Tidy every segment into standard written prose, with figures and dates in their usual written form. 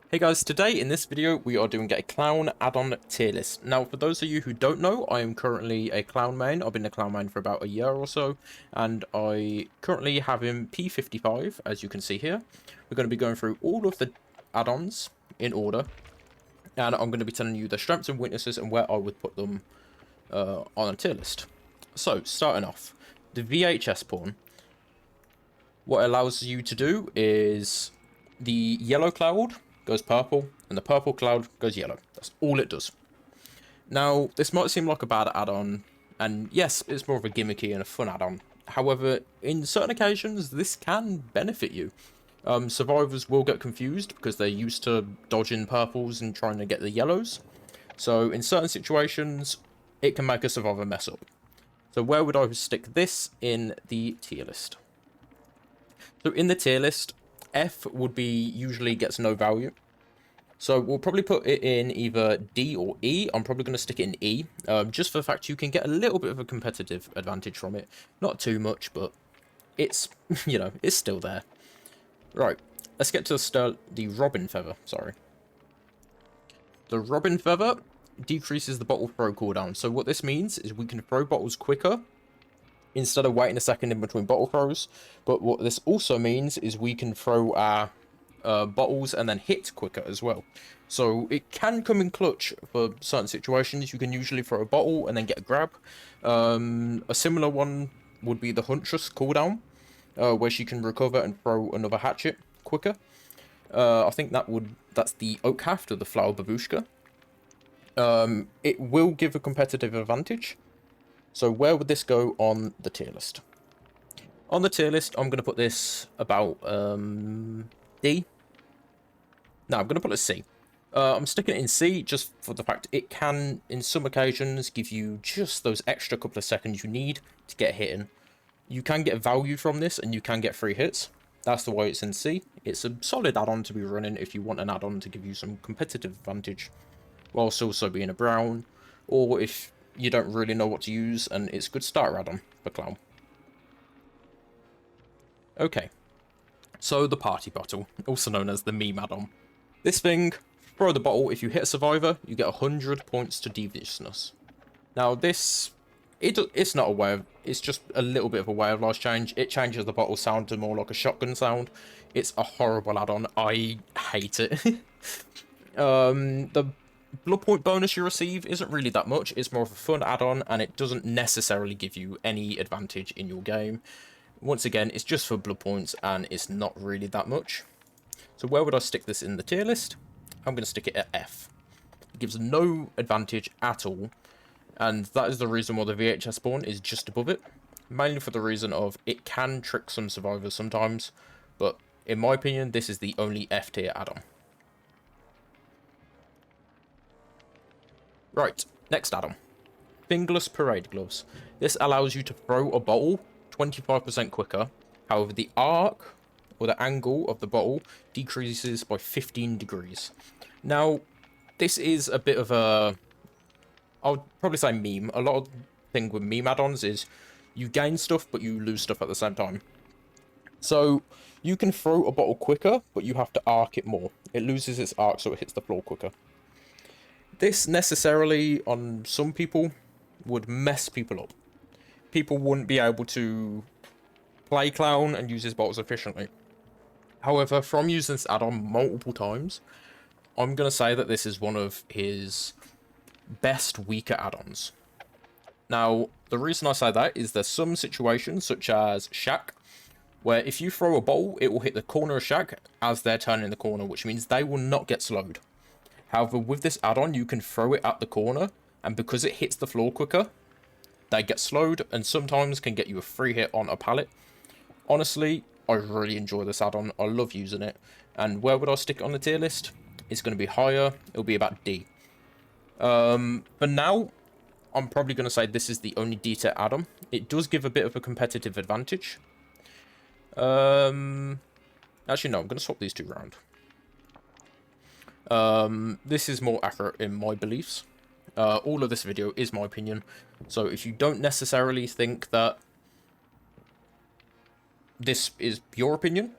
Hey guys, today in this video we are doing a clown add-on tier list. Now for those of you who don't know, I am currently a clown main. I've been a clown main for about a year or so, and I currently have him P55, as you can see here. We're going to be going through all of the add-ons in order, and I'm going to be telling you the strengths and weaknesses and where I would put them on a tier list. So, starting off, the VHS pawn. What it allows you to do is the yellow cloud goes purple, and the purple cloud goes yellow. That's all it does. Now, this might seem like a bad add-on, and yes, it's more of a gimmicky and a fun add-on. However, in certain occasions, this can benefit you. Survivors will get confused because they're used to dodging purples and trying to get the yellows. So, in certain situations, it can make a survivor mess up. So, where would I stick this in the tier list? So, in the tier list, F would be usually gets no value. So we'll probably put it in either D or E. I'm probably going to stick it in E, just for the fact you can get a little bit of a competitive advantage from it. Not too much, but it's, you know, it's still there. Right, let's get to the Robin Feather, sorry. The Robin Feather decreases the bottle throw cooldown. So what this means is we can throw bottles quicker instead of waiting a second in between bottle throws. But what this also means is we can throw our bottles and then hit quicker as well. So it can come in clutch for certain situations. You can usually throw a bottle and then get a grab. A similar one would be the Huntress cooldown, where she can recover and throw another hatchet quicker. I think that's the Oak Haft or the Flower Babushka. It will give a competitive advantage. So where would this go on the tier list? On the tier list, I'm going to put this about D. No, I'm going to put it C. I'm sticking it in C just for the fact it can, in some occasions, give you just those extra couple of seconds you need to get hitting. You can get value from this, and you can get free hits. That's the way it's in C. It's a solid add-on to be running if you want an add-on to give you some competitive advantage, whilst also being a brown, or if you don't really know what to use, and it's a good starter add-on for clown. Okay, so the party bottle, also known as the meme add-on. This thing, throw the bottle. If you hit a survivor, you get 100 points to deviousness. Now this, it's not a way of, it's just a little bit of a way of life change. It changes the bottle sound to more like a shotgun sound. It's a horrible add-on. I hate it. The blood point bonus you receive isn't really that much. It's more of a fun add-on, and it doesn't necessarily give you any advantage in your game. Once again, it's just for blood points, and it's not really that much. So where would I stick this in the tier list? I'm going to stick it at F. It gives no advantage at all, and that is the reason why the VHS spawn is just above it. Mainly for the reason of it can trick some survivors sometimes, but in my opinion, this is the only F tier add-on. Right, next add-on. Fingerless Parade Gloves. This allows you to throw a bottle 25% quicker. However, the arc or the angle of the bottle decreases by 15 degrees. Now, this is a bit of a, I'll probably say meme. A lot of the thing with meme add-ons is you gain stuff, but you lose stuff at the same time. So, you can throw a bottle quicker, but you have to arc it more. It loses its arc, so it hits the floor quicker. This necessarily, on some people, would mess people up. People wouldn't be able to play clown and use his bottles efficiently. However, from using this add-on multiple times, I'm going to say that this is one of his best weaker add-ons. Now, the reason I say that is there's some situations, such as Shack, where if you throw a bottle, it will hit the corner of Shack as they're turning the corner, which means they will not get slowed. However, with this add-on, you can throw it at the corner, and because it hits the floor quicker, they get slowed, and sometimes can get you a free hit on a pallet. Honestly, I really enjoy this add-on. I love using it. And where would I stick it on the tier list? It's going to be higher. It'll be about D. For now, I'm probably going to say this is the only D tier add-on. It does give a bit of a competitive advantage. Actually, no, I'm going to swap these two around. This is more accurate in my beliefs. All of this video is my opinion. So if you don't necessarily think that this is your opinion,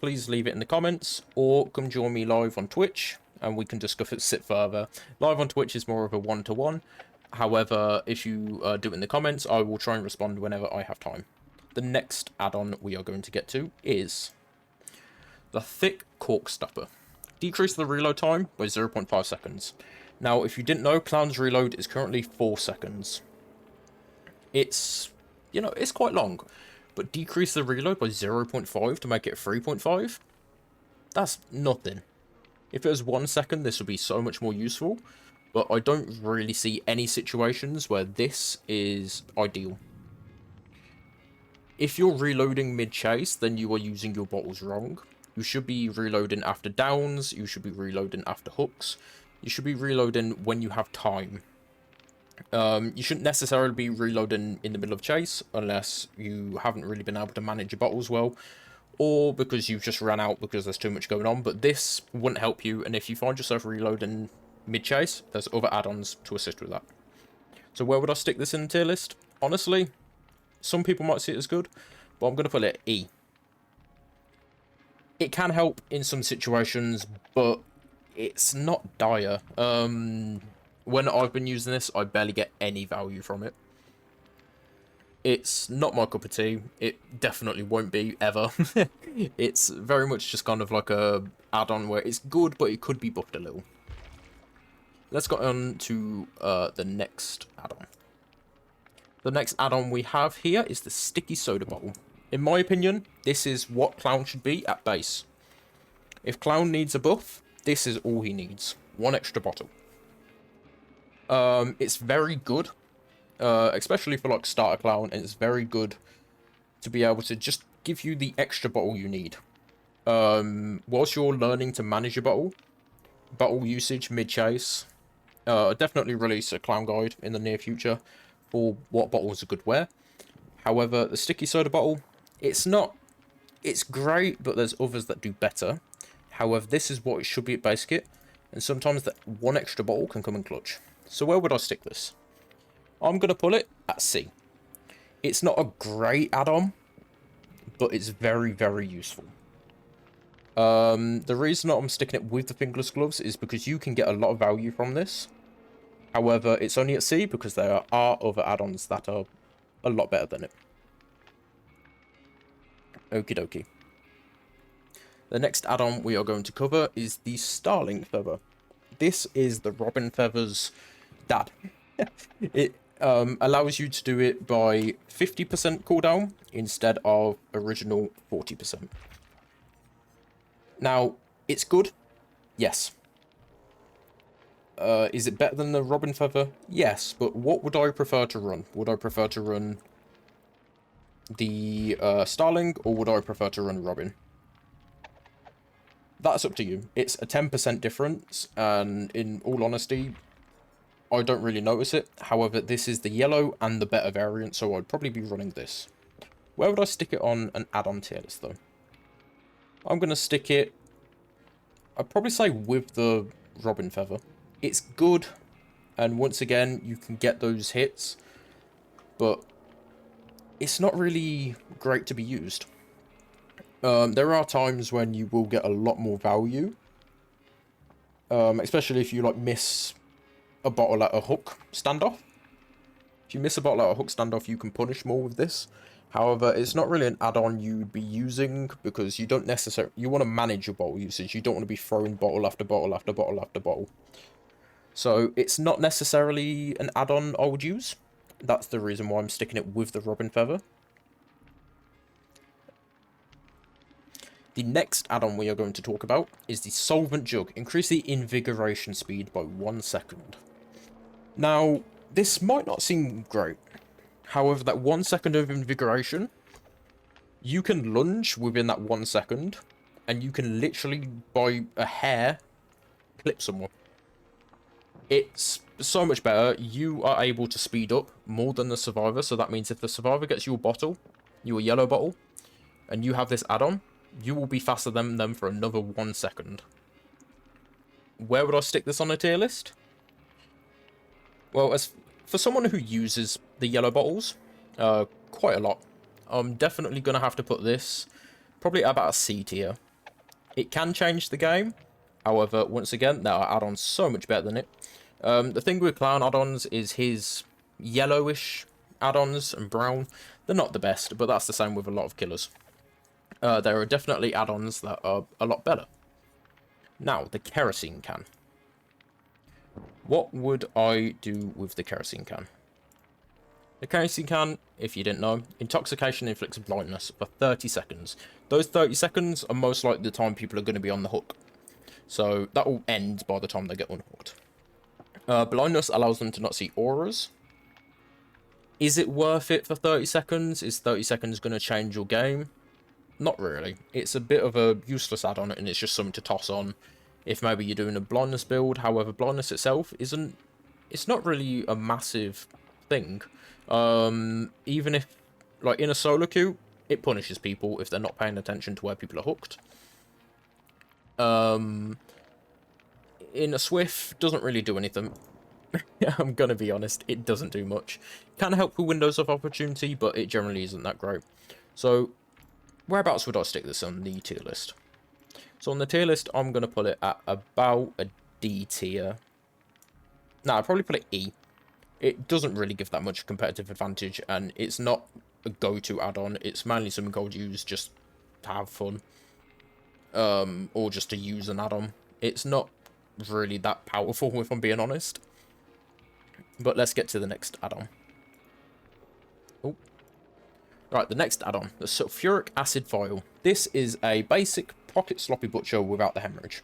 please leave it in the comments, or come join me live on Twitch, and we can discuss it further. Live on Twitch is more of a one-to-one. However, if you do it in the comments, I will try and respond whenever I have time. The next add-on we are going to get to is the thick cork stopper. Decrease the reload time by 0.5 seconds. Now, if you didn't know, Clown's reload is currently 4 seconds. It's, you know, it's quite long. But decrease the reload by 0.5 to make it 3.5? That's nothing. If it was 1 second, this would be so much more useful. But I don't really see any situations where this is ideal. If you're reloading mid-chase, then you are using your bottles wrong. You should be reloading after downs, you should be reloading after hooks. You should be reloading when you have time. You shouldn't necessarily be reloading in the middle of chase, unless you haven't really been able to manage your bottles well, or because you've just ran out because there's too much going on, but this wouldn't help you, and if you find yourself reloading mid-chase, there's other add-ons to assist with that. So where would I stick this in the tier list? Honestly, some people might see it as good, but I'm going to put it at E. It can help in some situations, but it's not dire. When I've been using this, I barely get any value from it. It's not my cup of tea. It definitely won't be, ever. It's very much just kind of like a add-on where it's good, but it could be buffed a little. Let's go on to the next add-on. The next add-on we have here is the sticky soda bottle. In my opinion, this is what Clown should be at base. If Clown needs a buff, this is all he needs. 1 extra bottle. It's very good, especially for like starter Clown, and it's very good to be able to just give you the extra bottle you need. Whilst you're learning to manage your bottle usage mid-chase, definitely release a Clown guide in the near future for what bottles are good where. However, the sticky soda bottle, it's great, but there's others that do better. However, this is what it should be at base kit, and sometimes that 1 extra bottle can come in clutch. So where would I stick this? I'm going to put it at C. It's not a great add-on, but it's very, very useful. The reason that I'm sticking it with the fingerless gloves is because you can get a lot of value from this. However, it's only at C because there are other add-ons that are a lot better than it. Okie dokie. The next add-on we are going to cover is the Starling Feather. This is the Robin Feather's dad. It allows you to do it by 50% cooldown instead of original 40%. Now, it's good. Yes. Is it better than the Robin Feather? Yes, but what would I prefer to run? Would I prefer to run the Starling, or would I prefer to run Robin? That's up to you. It's a 10% difference, and in all honesty, I don't really notice it. However, this is the yellow and the better variant, so I'd probably be running this. Where would I stick it on an add-on tier list, though? I'm going to stick it, I'd probably say with the Robin Feather. It's good, and once again, you can get those hits, but it's not really great to be used. There are times when you will get a lot more value, especially if you like miss a bottle at a hook standoff. If you miss a bottle at a hook standoff, you can punish more with this. However, it's not really an add-on you'd be using because you don't necessarily, you want to manage your bottle usage. You don't want to be throwing bottle after bottle after bottle after bottle. So it's not necessarily an add-on I would use. That's the reason why I'm sticking it with the Robin Feather. The next add-on we are going to talk about is the Solvent Jug. Increase the invigoration speed by 1 second. Now, this might not seem great. However, that 1 second of invigoration, you can lunge within that 1 second, and you can literally, by a hair, clip someone. It's so much better. You are able to speed up more than the survivor, so that means if the survivor gets your bottle, your yellow bottle, and you have this add-on, you will be faster than them for another 1 second. Where would I stick this on a tier list? Well, as for someone who uses the yellow bottles quite a lot, I'm definitely going to have to put this probably about a C tier. It can change the game. However, once again, there are add-ons so much better than it. The thing with Clown add-ons is his yellowish add-ons and brown. They're not the best, but that's the same with a lot of killers. There are definitely add-ons that are a lot better. Now, the kerosene can. What would I do with the kerosene can? The kerosene can, if you didn't know, intoxication inflicts blindness for 30 seconds. Those 30 seconds are most likely the time people are going to be on the hook. So that will end by the time they get unhooked. Blindness allows them to not see auras. Is it worth it for 30 seconds? Is 30 seconds going to change your game? Not really. It's a bit of a useless add-on, and it's just something to toss on if maybe you're doing a blindness build. However, blindness itself isn't... It's not really a massive thing. Even if, like, in a solo queue, it punishes people if they're not paying attention to where people are hooked. In a Swift, doesn't really do anything. I'm gonna be honest, it doesn't do much. Can help with windows of opportunity, but it generally isn't that great. So, whereabouts would I stick this on the tier list? So on the tier list, I'm gonna put it at about a D tier. No, I'd probably put it E. It doesn't really give that much competitive advantage, and it's not a go-to add-on. It's mainly something I would use just to have fun. Or just to use an add-on. It's not really that powerful, if I'm being honest. But let's get to the next add-on. Oh. Right, the next add-on, the sulfuric acid vial. This is a basic pocket sloppy butcher without the hemorrhage.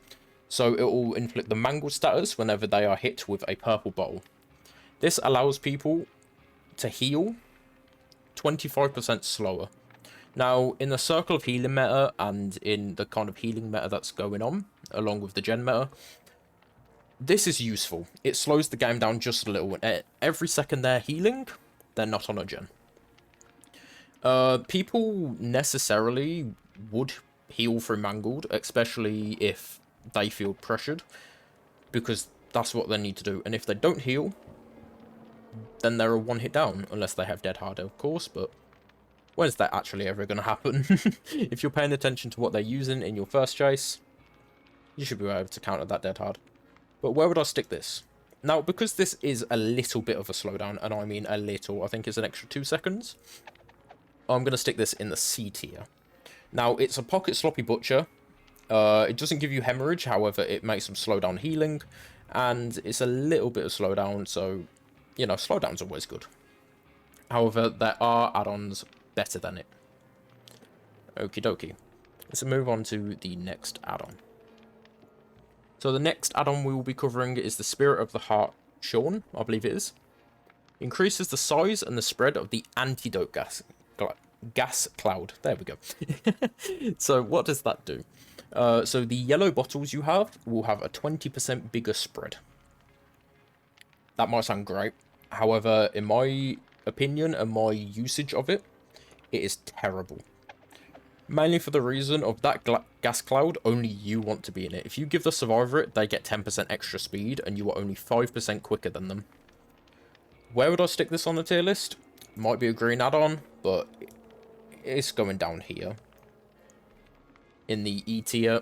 So it will inflict the mangled status whenever they are hit with a purple bottle. This allows people to heal 25% slower. Now, in the circle of healing meta and in the kind of healing meta that's going on, along with the gen meta, this is useful. It slows the game down just a little. Every second they're healing, they're not on a gen. People necessarily would heal through mangled, especially if they feel pressured, because that's what they need to do. And if they don't heal, then they're a one hit down, unless they have dead hard, of course, but when is that actually ever going to happen? If you're paying attention to what they're using in your first chase, you should be able to counter that dead hard. But where would I stick this? Now, because this is a little bit of a slowdown, and I mean a little, I think it's an extra 2 seconds, I'm going to stick this in the C tier. Now, it's a pocket sloppy butcher. It doesn't give you hemorrhage, however, it makes them slow down healing, and it's a little bit of slowdown, so, you know, slowdown's always good. However, there are add-ons better than it. Okie dokie. Let's move on to the next add-on. So the next add-on we will be covering is the Spirit of the Heart Sean, I believe it is. Increases the size and the spread of the antidote gas cloud. There we go. So what does that do? So the yellow bottles you have will have a 20% bigger spread. That might sound great. However, in my opinion and my usage of it, it is terrible. Mainly for the reason of that gas cloud, only you want to be in it. If you give the survivor it, they get 10% extra speed, and you are only 5% quicker than them. Where would I stick this on the tier list? Might be a green add-on, but it's going down here. In the E tier.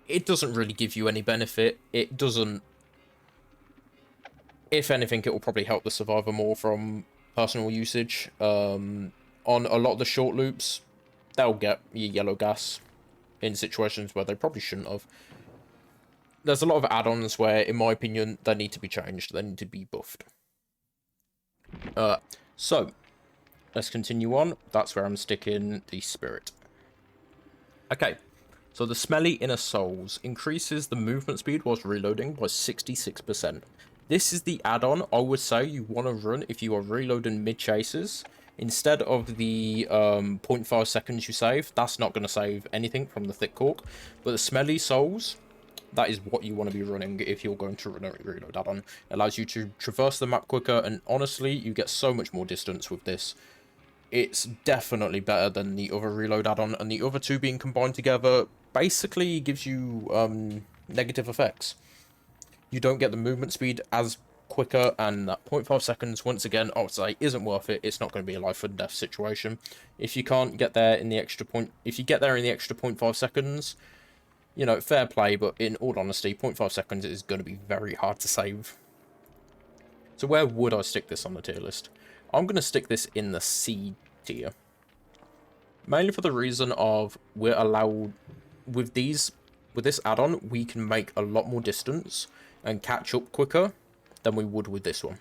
It doesn't really give you any benefit. It doesn't... If anything, it will probably help the survivor more from personal usage. On a lot of the short loops, they'll get your yellow gas in situations where they probably shouldn't have. There's a lot of add-ons where, in my opinion, they need to be changed. They need to be buffed. So, let's continue on. That's where I'm sticking the Spirit. Okay, so the Smelly Inner Souls increases the movement speed whilst reloading by 66%. This is the add-on I would say you want to run if you are reloading mid-chases. Instead of the 0.5 seconds you save, that's not going to save anything from the thick cork. But the Smelly Souls, that is what you want to be running if you're going to run a reload add-on. It allows you to traverse the map quicker, and honestly, you get so much more distance with this. It's definitely better than the other reload add-on, and the other two being combined together basically gives you negative effects. You don't get the movement speed as quicker, and that 0.5 seconds, once again, I would say isn't worth it. It's not going to be a life or death situation. If you can't get there in the extra point, if you get there in the extra 0.5 seconds, You know, fair play, but in all honesty, 0.5 seconds is going to be very hard to save. So where would I stick this on the tier list? I'm going to stick this in the C tier. Mainly for the reason of we're allowed, with this add-on, we can make a lot more distance and catch up quicker than we would with this one.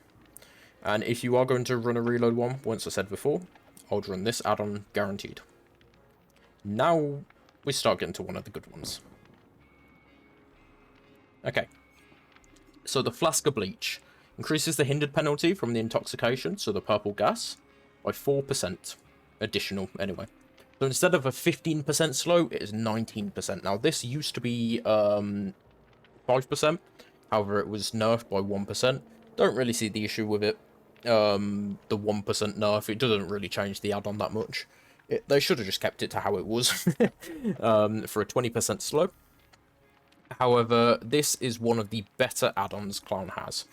And if you are going to run a reload one, once I said before, I'll run this add-on guaranteed. Now we start getting to one of the good ones. Okay, so the Flask of Bleach increases the hindered penalty from the intoxication, so the purple gas, by 4%. Additional, anyway. So instead of a 15% slow, it is 19%. Now, this used to be 5%. However, it was nerfed by 1%. Don't really see the issue with it. The 1% nerf, it doesn't really change the add-on that much. They should have just kept it to how it was for a 20% slow. However, this is one of the better add-ons Clown has.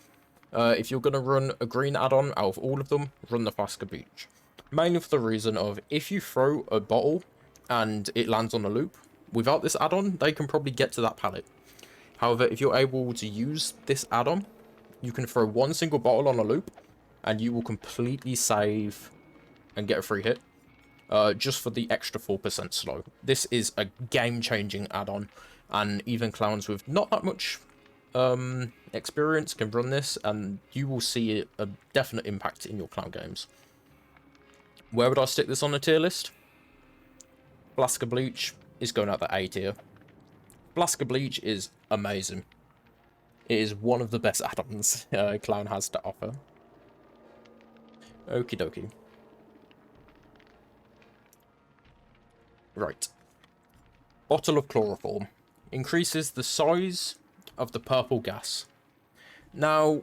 If you're going to run a green add-on out of all of them, run the Flask of Bleach. Mainly for the reason of, if you throw a bottle and it lands on a loop, without this add-on, they can probably get to that pallet. However, if you're able to use this add-on, you can throw one single bottle on a loop, and you will completely save and get a free hit, just for the extra 4% slow. This is a game-changing add-on, and even clowns with not that much experience can run this, and you will see a definite impact in your clown games. Where would I stick this on the tier list? Flask of Bleach is going out the A tier. Flask of Bleach is amazing. It is one of the best add-ons Clown has to offer. Okie dokie. Right. Bottle of Chloroform. Increases the size of the purple gas. Now,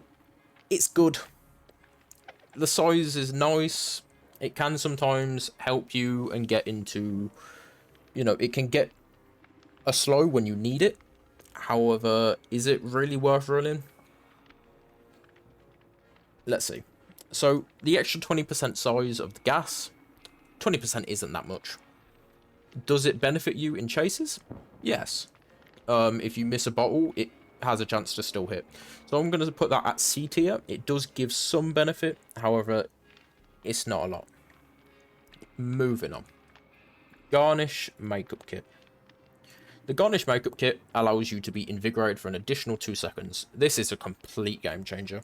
it's good. The size is nice. It can sometimes help you and get into, you know, it can get a slow when you need it. However, is it really worth running? Let's see. So, the extra 20% size of the gas, 20% isn't that much. Does it benefit you in chases? Yes. If you miss a bottle, it has a chance to still hit. So I'm going to put that at C tier. It does give some benefit. However, it's not a lot. Moving on. Garnish Makeup Kit. The Garnish Makeup Kit allows you to be invigorated for an additional 2 seconds. This is a complete game changer.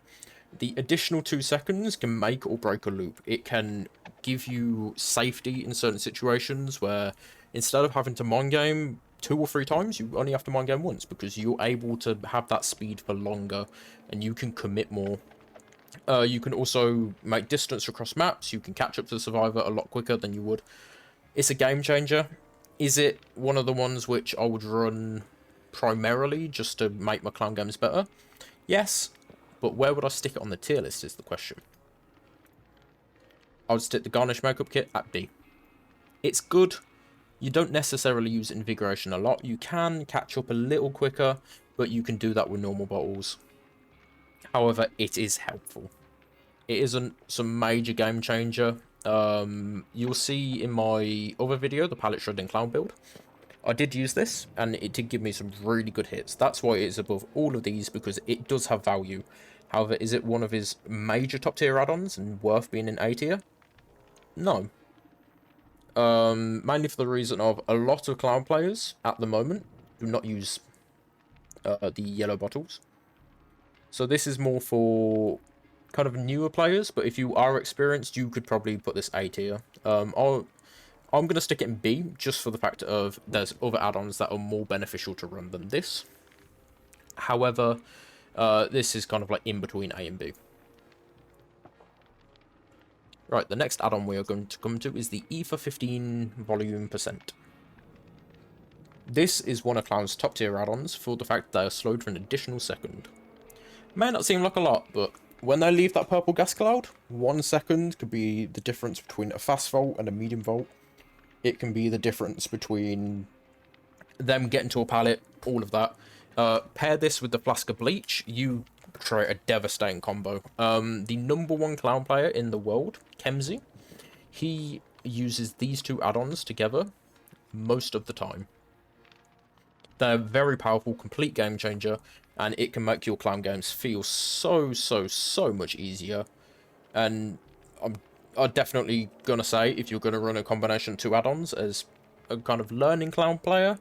The additional 2 seconds can make or break a loop. It can give you safety in certain situations where instead of having to mind game 2 or 3 times, you only have to mind game once, because you're able to have that speed for longer and you can commit more. You can also make distance across maps. You can catch up to the survivor a lot quicker than you would. It's a game changer. Is it one of the ones which I would run primarily just to make my clown games better? Yes, but where would I stick it on the tier list is the question. I would stick the Garnish Makeup Kit at B. It's good. You don't necessarily use Invigoration a lot. You can catch up a little quicker, but you can do that with normal bottles. However, it is helpful. It isn't some major game changer. You'll see in my other video, the pallet shredding clown build, I did use this, and it did give me some really good hits. That's why it is above all of these, because it does have value. However, is it one of his major top tier add-ons and worth being in A tier? No. Mainly for the reason of a lot of clown players at the moment do not use the yellow bottles. So this is more for kind of newer players, but if you are experienced, you could probably put this A tier. I'm going to stick it in B, just for the fact of there's other add-ons that are more beneficial to run than this. However, this is kind of like in between A and B. Right, the next add-on we are going to come to is the P55 volume percent. This is one of Clown's top tier add-ons for the fact they are slowed for an additional second. May not seem like a lot, but when they leave that purple gas cloud, 1 second could be the difference between a fast vault and a medium vault. It can be the difference between them getting to a pallet, all of that. Pair this with the Flask of Bleach, you create a devastating combo. The #1 clown player in the world, Kemsey, he uses these two add-ons together most of the time. They're very powerful, complete game changer, and it can make your clown games feel so much easier. And I'm definitely gonna say, if you're gonna run a combination of two add-ons as a kind of learning clown player,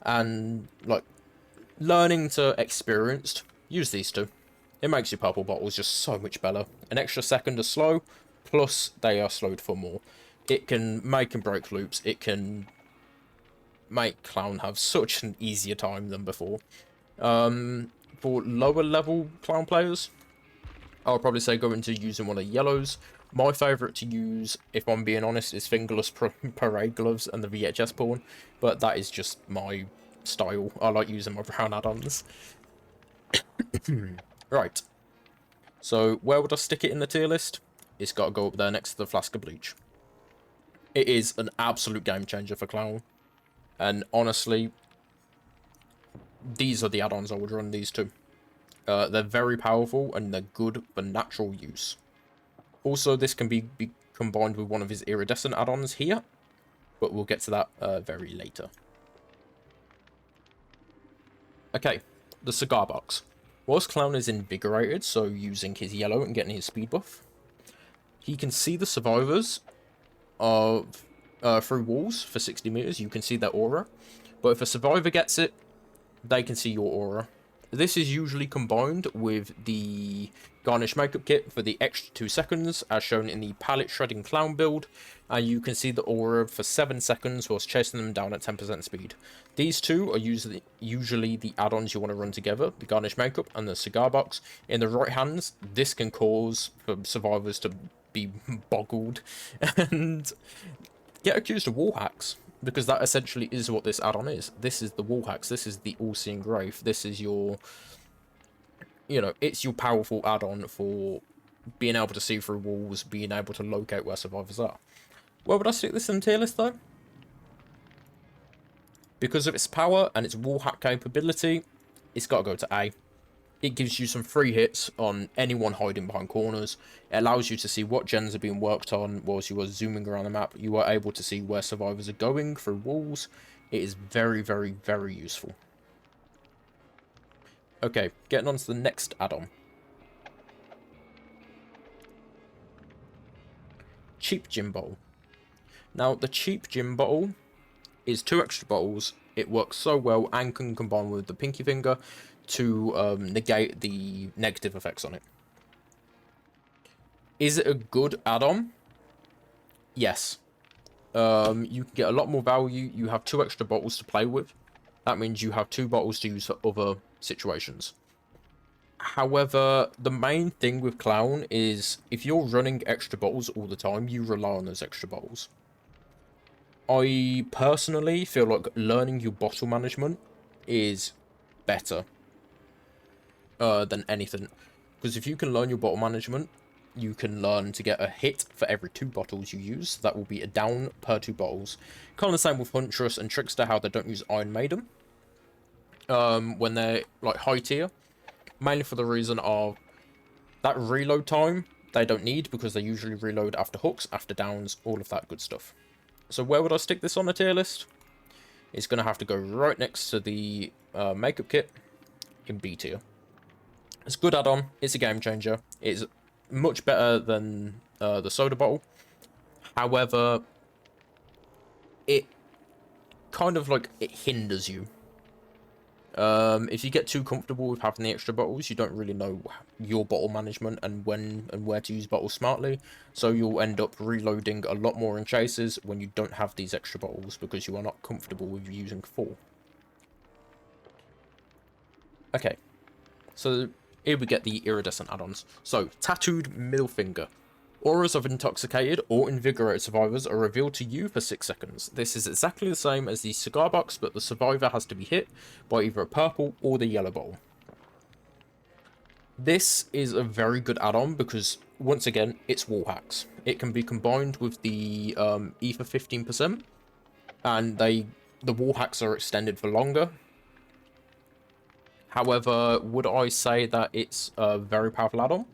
and like learning to experienced, use these two. It makes your purple bottles just so much better. An extra second of slow, plus they are slowed for more. It can make and break loops. It can make clown have such an easier time than before. For lower level clown players, I'll probably say go into using one of the yellows. My favourite to use, if I'm being honest, is fingerless parade gloves and the VHS pawn, but that is just my style. I like using my brown add-ons. Right, so where would I stick it in the tier list? It's got to go up there next to the flask of bleach. It is an absolute game changer for clown, and honestly, these are the add-ons I would run these two. They're very powerful and they're good for natural use. Also, this can be combined with one of his iridescent add-ons here, but we'll get to that very later. Okay, the cigar box. Whilst clown is invigorated, so using his yellow and getting his speed buff, he can see the survivors of through walls for 60 meters. You can see their aura, but if a survivor gets it, they can see your aura. This is usually combined with the garnish makeup kit for the extra 2 seconds, as shown in the pallet shredding clown build, and you can see the aura for 7 seconds whilst chasing them down at 10% speed. These two are usually the add-ons you want to run together, the garnish makeup and the cigar box. In the right hands, this can cause for survivors to be boggled and get accused of wall hacks, because that essentially is what this add-on is. This is the wall hacks. This is the all-seeing grave. This is your, you know, it's your powerful add-on for being able to see through walls, being able to locate where survivors are. Where would I stick this in the tier list, though? Because of its power and its wall hack capability, it's got to go to A. It gives you some free hits on anyone hiding behind corners. It allows you to see what gens are being worked on whilst you are zooming around the map. You are able to see where survivors are going through walls. It is very useful. Okay, getting on to the next add-on. Cheap gin bottle. Now, the cheap gin bottle is 2 extra bottles. It works so well and can combine with the pinky finger to negate the negative effects on it. Is it a good add-on? Yes. You can get a lot more value. You have 2 extra bottles to play with. That means you have 2 bottles to use for other situations. However, the main thing with clown is if you're running extra bottles all the time, you rely on those extra bottles. I personally feel like learning your bottle management is better than anything, because if you can learn your bottle management, you can learn to get a hit for every 2 bottles you use. That will be a down per 2 bottles. Kind of the same with Huntress and Trickster, how they don't use Iron Maiden when they're like high tier, mainly for the reason of that reload time they don't need, because they usually reload after hooks, after downs, all of that good stuff. So where would I stick this on the tier list? It's going to have to go right next to the makeup kit in B tier. It's a good add-on. It's a game changer. It's much better than the soda bottle. However, it kind of like it hinders you. If you get too comfortable with having the extra bottles, you don't really know your bottle management and when and where to use bottles smartly. So you'll end up reloading a lot more in chases when you don't have these extra bottles, because you are not comfortable with using 4. Okay, so here we get the iridescent add-ons. So, tattooed middle finger. Auras of intoxicated or invigorated survivors are revealed to you for 6 seconds. This is exactly the same as the cigar box, but the survivor has to be hit by either a purple or the yellow bottle. This is a very good add-on because, once again, it's wall hacks. It can be combined with the E for 15%, and the wall hacks are extended for longer. However, would I say that it's a very powerful add-on?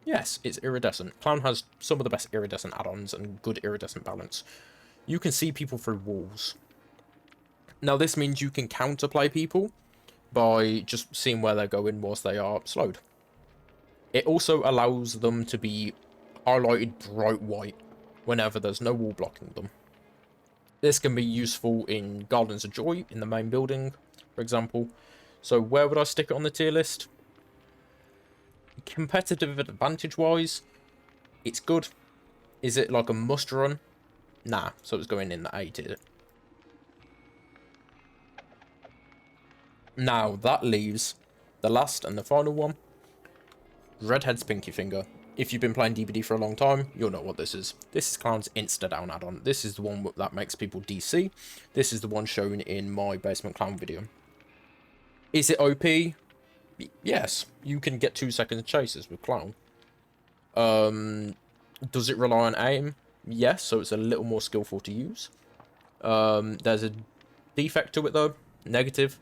Yes, it's iridescent. Clown has some of the best iridescent add-ons and good iridescent balance. You can see people through walls. Now, this means you can counterplay people by just seeing where they're going whilst they are slowed. It also allows them to be highlighted bright white whenever there's no wall blocking them. This can be useful in Gardens of Joy, in the main building, for example. So where would I stick it on the tier list? Competitive advantage-wise, it's good. Is it like a must run? Nah, so it's going in the A tier. Now, that leaves the last and the final one. Redhead's Pinky Finger. If you've been playing DBD for a long time, you'll know what this is. This is Clown's Insta-Down add-on. This is the one that makes people DC. This is the one shown in my Basement Clown video. Is it OP? Yes. You can get 2-second chases with Clown. Does it rely on aim? Yes, so it's a little more skillful to use. There's a defect to it though. Negative.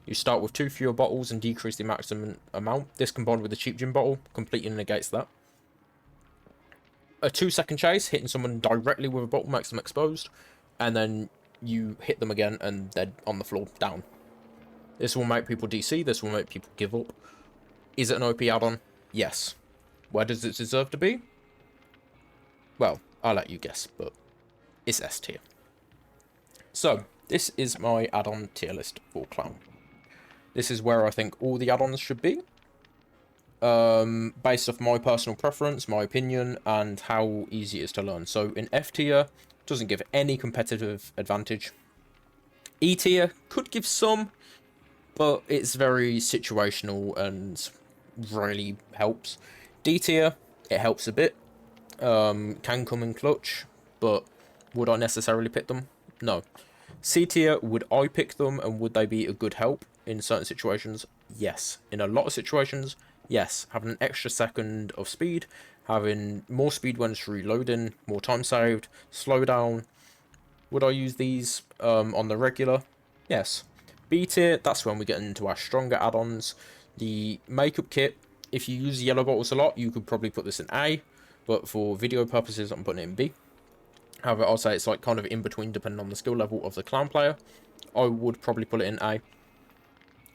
You start with 2 fewer bottles and decrease the maximum amount. This combined with the cheap gin bottle completely negates that. A 2-second chase, hitting someone directly with a bottle makes them exposed. And then you hit them again and they're on the floor, down. This will make people DC, this will make people give up. Is it an OP add-on? Yes. Where does it deserve to be? Well, I'll let you guess, but it's S tier. So, this is my add-on tier list for Clown. This is where I think all the add-ons should be. Based off my personal preference, my opinion, and how easy it is to learn. So in F tier, doesn't give any competitive advantage. E tier could give some, but it's very situational and really helps. D tier, it helps a bit. Can come in clutch, but would I necessarily pick them? No. C tier, would I pick them and would they be a good help in certain situations? Yes. In a lot of situations, yes. Having an extra second of speed, having more speed when it's reloading, more time saved, slow down. Would I use these on the regular? Yes. B tier, that's when we get into our stronger add-ons. The makeup kit, if you use yellow bottles a lot, you could probably put this in A, but for video purposes, I'm putting it in B. However, I'll say it's like kind of in between depending on the skill level of the Clown player. I would probably put it in A.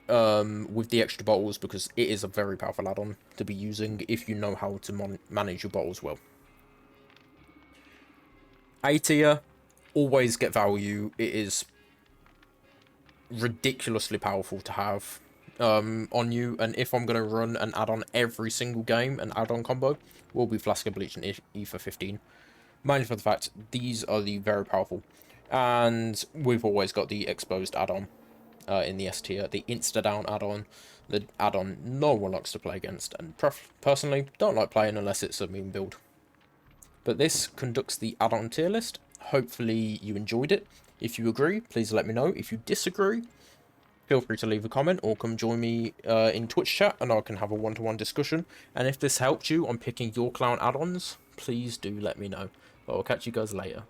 With the extra bottles, because it is a very powerful add-on to be using if you know how to manage your bottles well. A tier, always get value. It is ridiculously powerful to have on you, and if I'm going to run an add-on every single game, an add-on combo will be Flask of Bleach and Ether 15. Mainly for the fact these are the very powerful, and we've always got the exposed add-on in the S tier, the Insta-Down add-on, the add-on no one likes to play against, and personally don't like playing unless it's a mean build. But this conducts the add-on tier list. Hopefully you enjoyed it. If you agree, please let me know. If you disagree, feel free to leave a comment or come join me in Twitch chat and I can have a one-to-one discussion. And if this helped you on picking your Clown add-ons, please do let me know. But I'll catch you guys later.